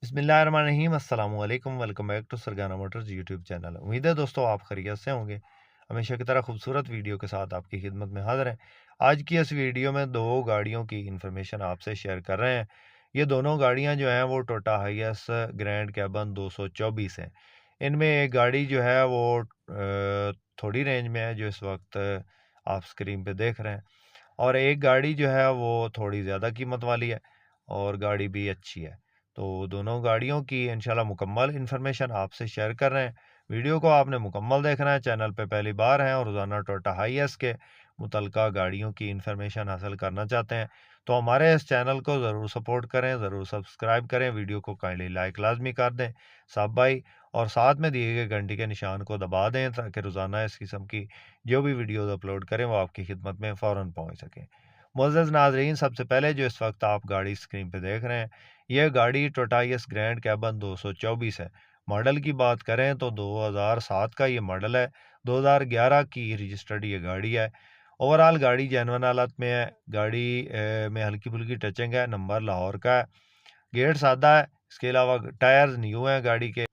बिस्मिल्लाहिर्रहमानिर्रहीम अस्सलाम वालेकुम welcome back to Sargana motors YouTube channel. उम्मीद है दोस्तों आप खैरियत से होंगे। हमेशा की तरह खूबसूरत वीडियो के साथ आपकी खिदमत में हाज़िर हैं। आज की इस वीडियो में दो गाड़ियों की इन्फॉर्मेशन आपसे शेयर कर रहे हैं। ये दोनों गाड़ियां जो हैं वो टोयोटा हाइएस ग्रैंड कैबन 224 हैं। इनमें एक गाड़ी जो है वो थोड़ी रेंज में है जो इस वक्त आप स्क्रीन पे देख रहे हैं, और एक गाड़ी जो है वो थोड़ी ज़्यादा कीमत वाली है और गाड़ी भी अच्छी है। तो दोनों गाड़ियों की इंशाल्लाह मुकम्मल इन्फॉर्मेशन आपसे शेयर कर रहे हैं। वीडियो को आपने मुकम्मल देखना है। चैनल पे पहली बार हैं और रोज़ाना टोयोटा हाइएस के मुतलका गाड़ियों की इन्फॉर्मेशन हासिल करना चाहते हैं तो हमारे इस चैनल को ज़रूर सपोर्ट करें, ज़रूर सब्सक्राइब करें, वीडियो को काइंडली लाइक लाजमी कर दें सब भाई, और साथ में दिए गए घंटी के निशान को दबा दें ताकि रोज़ाना इस किस्म की जो भी वीडियोज़ अपलोड करें वो आपकी खिदमत में फ़ौरन पहुँच सकें। मुअज़्ज़ज़ नाज़रीन, सबसे पहले जो इस वक्त आप गाड़ी स्क्रीन पे देख रहे हैं, यह गाड़ी टोयोटा हाइएस ग्रैंड कैबन 224 है। मॉडल की बात करें तो 2007 का ये मॉडल है, 2011 की रजिस्टर्ड ये गाड़ी है। ओवरऑल गाड़ी जेन्युइन हालत में है। गाड़ी में हल्की-फुल्की टचिंग है, नंबर लाहौर का है, गेट सादा है, इसके अलावा टायर्स न्यू हैं गाड़ी के।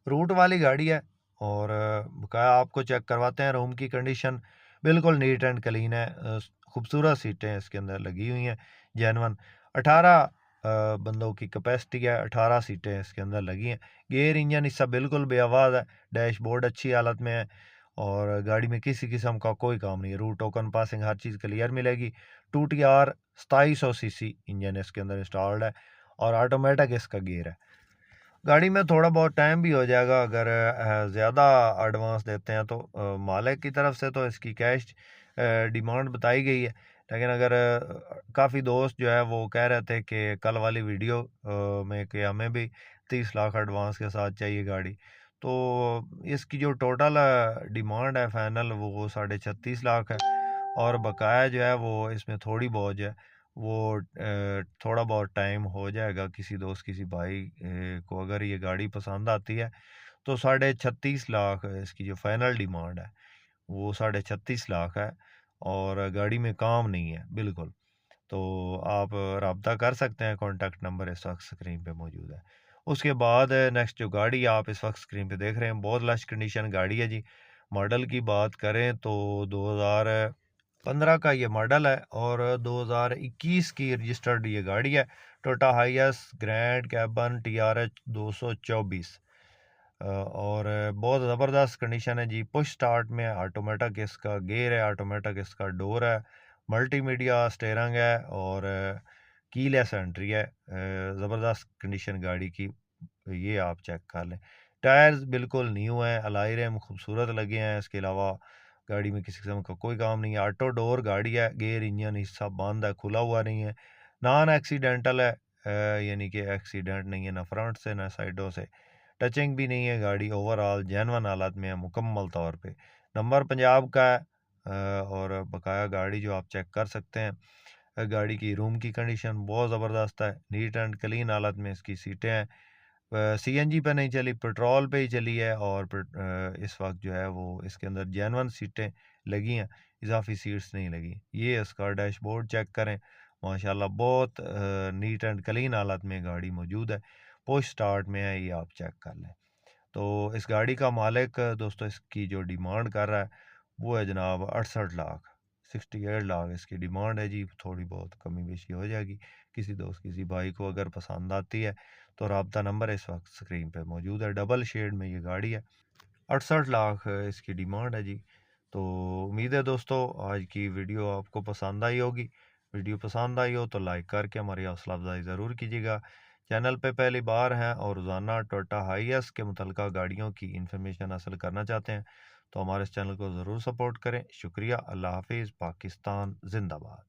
रूट वाली गाड़ी है और बकाया आपको चेक करवाते हैं। रूम की कंडीशन बिल्कुल नीट एंड क्लीन है। खूबसूरत सीटें इसके अंदर लगी हुई हैं, जेन्युइन 18 बंदों की कैपेसिटी है, 18 सीटें इसके अंदर लगी हैं। गियर इंजन इसका बिल्कुल बेआवाज़ है, डैशबोर्ड अच्छी हालत में है और गाड़ी में किसी किस्म का कोई काम नहीं है। रूट टोकन पासिंग हर चीज़ क्लियर मिलेगी। 2TR 2700 सीसी इंजन इसके अंदर इंस्टॉल्ड है और ऑटोमेटिक इसका गियर है। गाड़ी में थोड़ा बहुत टाइम भी हो जाएगा अगर ज़्यादा एडवांस देते हैं तो। मालिक की तरफ से तो इसकी कैश डिमांड बताई गई है, लेकिन अगर काफ़ी दोस्त जो है वो कह रहे थे कि कल वाली वीडियो में कि हमें भी 30 लाख एडवांस के साथ चाहिए गाड़ी, तो इसकी जो टोटल डिमांड है फाइनल वो 36.5 लाख है, और बकाया जो है वो इसमें थोड़ी बहुत जो है वो थोड़ा बहुत टाइम हो जाएगा। किसी दोस्त किसी भाई को अगर ये गाड़ी पसंद आती है तो 36.5 लाख इसकी जो फाइनल डिमांड है वो 36.5 लाख है, और गाड़ी में काम नहीं है बिल्कुल। तो आप रब्ता कर सकते हैं, कॉन्टैक्ट नंबर इस वक्त स्क्रीन पे मौजूद है। उसके बाद नेक्स्ट जो गाड़ी आप इस वक्त स्क्रीन पे देख रहे हैं बहुत लश कंडीशन गाड़ी है जी। मॉडल की बात करें तो 2015 का ये मॉडल है और 2021 की रजिस्टर्ड ये गाड़ी है। टोयोटा हाइएस ग्रैंड कैबन TRH 224 और बहुत ज़बरदस्त कंडीशन है जी। पुश स्टार्ट में ऑटोमेटिक इसका गियर है, ऑटोमेटिक इसका डोर है, मल्टीमीडिया स्टीयरिंग है और कीलेस एंट्री है। ज़बरदस्त कंडीशन गाड़ी की, ये आप चेक कर लें। टायर्स बिल्कुल न्यू हैं, अलॉय रिम खूबसूरत लगे हैं। इसके अलावा गाड़ी में किसी किस्म का कोई काम नहीं है। ऑटो डोर गाड़ी है, गियर इंजन हिस्सा बंद है, खुला हुआ नहीं है। नॉन एक्सीडेंटल है, यानी कि एक्सीडेंट नहीं है ना फ्रंट से ना साइडों से, टचिंग भी नहीं है। गाड़ी ओवरऑल जेन्युइन हालत में है मुकम्मल तौर पे। नंबर पंजाब का है और बकाया गाड़ी जो आप चेक कर सकते हैं। गाड़ी की रूम की कंडीशन बहुत ज़बरदस्त है, नीट एंड क्लीन हालत में इसकी सीटें हैं। CNG पे नहीं चली, पेट्रोल पे ही चली है और इस वक्त जो है वो इसके अंदर जेन्युइन सीटें लगी हैं, इजाफी सीट्स नहीं लगी। ये इसका डैशबोर्ड चेक करें, माशाल्लाह बहुत नीट एंड क्लीन हालत में गाड़ी मौजूद है। पुश स्टार्ट में है, ये आप चेक कर लें। तो इस गाड़ी का मालिक दोस्तों इसकी जो डिमांड कर रहा है वो है जनाब 68 लाख, 68 लाख इसकी डिमांड है जी। थोड़ी बहुत कमी बेशी हो जाएगी। किसी दोस्त किसी भाई को अगर पसंद आती है तो रब्ता नंबर इस वक्त स्क्रीन पे मौजूद है। डबल शेड में ये गाड़ी है, 68 लाख इसकी डिमांड है जी। तो उम्मीद है दोस्तों आज की वीडियो आपको पसंद आई होगी। वीडियो पसंद आई हो तो लाइक करके हमारी हौसला अफजाई ज़रूर कीजिएगा। चैनल पे पहली बार हैं और रोज़ाना टोयोटा हाइएस के मुतलका गाड़ियों की इन्फॉर्मेशन हासिल करना चाहते हैं तो हमारे इस चैनल को ज़रूर सपोर्ट करें। शुक्रिया। अल्लाह हाफिज़। पाकिस्तान जिंदाबाद।